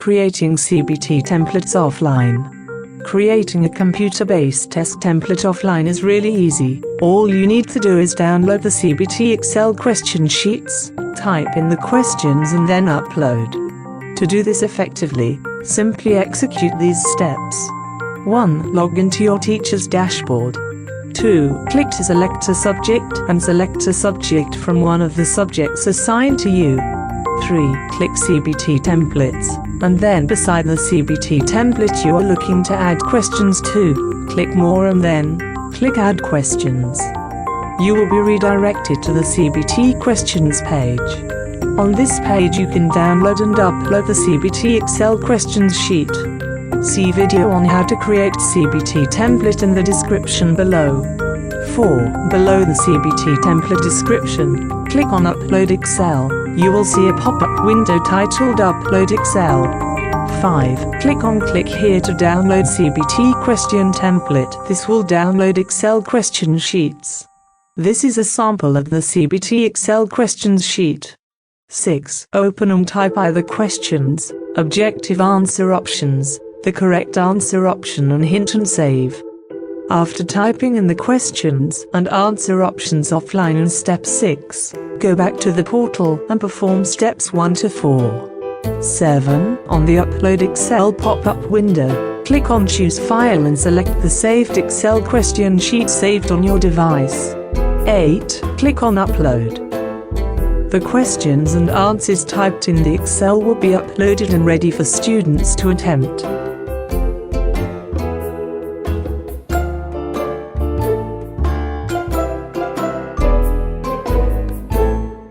Creating CBT templates offline. Creating a computer-based test template offline is really easy. All you need to do is download the CBT Excel question sheets, type in the questions and then upload. To do this effectively, simply execute these steps. 1. Log into your teacher's dashboard. 2. Click to select a subject and select a subject from one of the subjects assigned to you. 3. Click CBT templates, and then beside the CBT template you are looking to add questions to, click more and then click add questions. You will be redirected to the CBT questions page. On this page you can download and upload the CBT Excel questions sheet. See video on how to create CBT template in the description below. 4. Below the CBT template description, click on Upload Excel. You will see a pop-up window titled Upload Excel. 5. Click here to download CBT question template. This will download Excel question sheets. This is a sample of the CBT Excel questions sheet. 6. Open and type either questions, objective answer options, the correct answer option and hint and save. After typing in the questions and answer options offline in step 6, go back to the portal and perform steps 1 to 4. 7. On the Upload Excel pop-up window, click on Choose File and select the saved Excel question sheet saved on your device. 8. Click on Upload. The questions and answers typed in the Excel will be uploaded and ready for students to attempt.